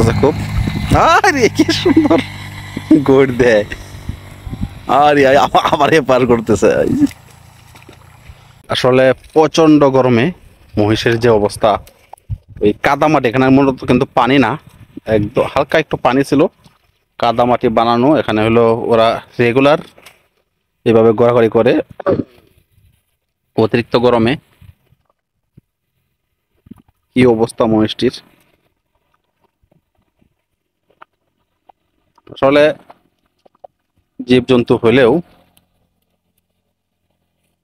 করতেছে খুব। আরে কি সুন্দর গোট দেয়। আরে আমার পার করতেছে। আসলে প্রচন্ড গরমে মহিষের যে অবস্থা, এই কাদা মাটি এখানে মূলত কিন্তু পানি না, একদম হালকা একটু পানি ছিল, কাদা মাটি বানানো। এখানে হলো ওরা রেগুলার এভাবে ঘোরাঘুরি করে অতিরিক্ত গরমে। কি অবস্থা মহিষটির! আসলে জীবজন্তু হলেও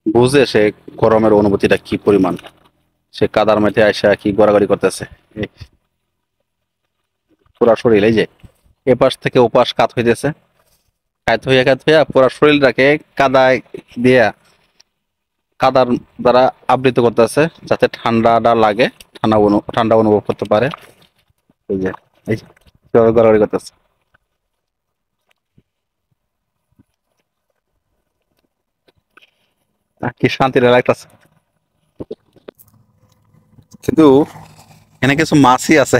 বুঝে সে গরমের অনুভূতিটা কি পরিমাণ। সে কাদার মধ্যে আইসা কি গড়াগড়ি করতেছে, এই পুরা শরীর, এই যে এপাশ থেকে ওপাশ কাত হইতেছে, কাত হইয়া পুরা শরীরটাকে কাদায় দিয়া, কাদার দ্বারা আবৃত করতেছে যাতে ঠান্ডাটা লাগে, ঠান্ডা অনুভব করতে পারে। এই যে এই যে কিভাবে গড়াগড়ি করতেছে। কি শান্তির লাগতেছে। কিন্তু এখানে কিছু মাছই আছে,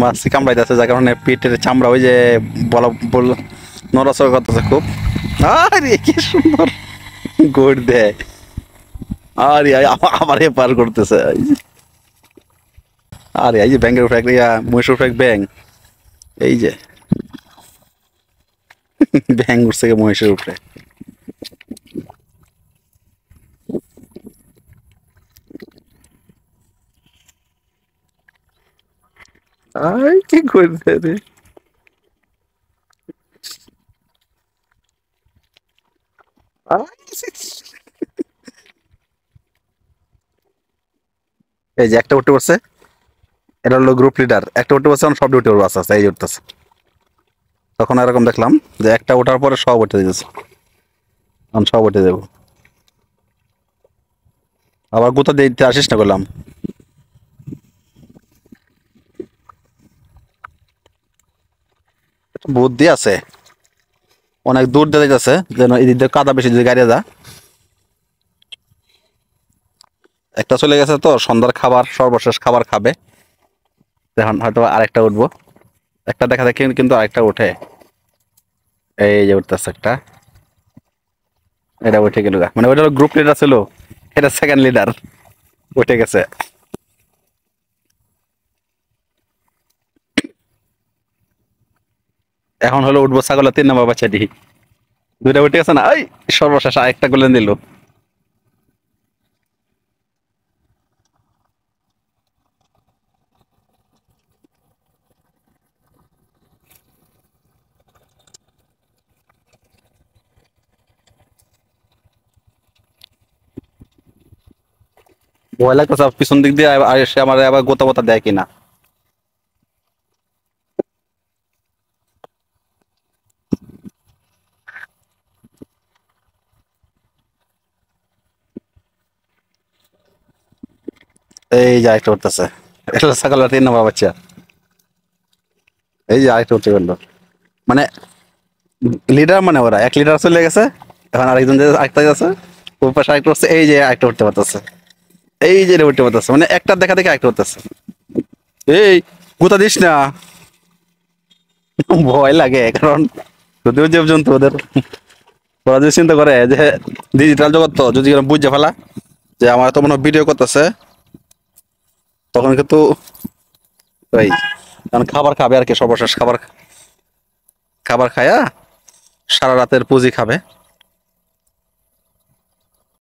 মাছই কামড়াইতেছে, যার কারণে পেটের চামড়া ওই যে বলা বল নড়াচড়া করতেছে খুব। আরে কি সুন্দর গোট দেয়। আরে আমার পার করতেছে। আরে এই যে ব্যাঙের উপরে একটা মহিষের উপরে এক ব্যাঙ, এই যে ব্যাঙ উঠছে মহিষের উপরে। আই কি করছে রে! এই যে একটা উঠতে পারছে, এটা হলো গ্রুপ লিডার। একটা উঠতে পারছে, সব উঠে পড়বো আস্তে আস্তে, এই উঠতেছে। তখন এরকম দেখলাম যে একটা ওঠার পরে সব উঠে দিতেছে, এখন সব উঠে যাবো। আবার গুতা দিতে আসিস না করলাম। বুদ্ধি আছে, অনেক দূর দিয়ে যাইতেছে যেন এদিক দিয়ে কাদা বেশি যদি গাড়িয়ে যা। একটা চলে গেছে তো সন্ধ্যার খাবার, সর্বশেষ খাবার খাবে, এখন হয়তো আরেকটা উঠবো। একটা দেখা দেখে কিন্তু আরেকটা উঠে, এই যে উঠতেছে একটা, এটা উঠে গেল। মানে ওইটা গ্রুপ লিডার ছিল, এটা সেকেন্ড লিডার উঠে গেছে। এখন হলো উঠবো ছাগলের 3 নম্বর বাচ্চাটি, দুইটা উঠে গেছে না, ওই সর্বশেষ আরেকটা গোলেন দিল। ভয় লাগতেছে পিছন দিক দিয়ে এসে আমার আবার গোতা গোতা দেয় কিনা। এই যে আরেকটা উঠতেছে, এটা ছাগলের 3 নম্বর বাচ্চা। এই যে আরেকটা উঠে গেল, মানে লিডার, মানে ওরা এক লিডার চলে গেছে, এখন আরেকজন আরেকটা গেছে, ওর পাশে আরেকটা উঠছে, এই যে আরেকটা উঠতে পারতেছে, এই যে এটা উঠতে পারতেছে, মানে একটা দেখা দেখে আরেকটা উঠতেছে। এই গুতা দিস না, ভয় লাগে, কারণ যদিও জীবজন্তু ওদের, ওরা যদি চিন্তা করে যে ডিজিটাল জগৎ তো, যদি বুঝে ফেলা যে আমার তো মনে হয় ভিডিও করতেছে, তখন কিন্তু ওই কারণ খাবার খাবে আর কি, সর্বশেষ খাবার, খাবার খায়া সারা রাতের পুঁজি খাবে।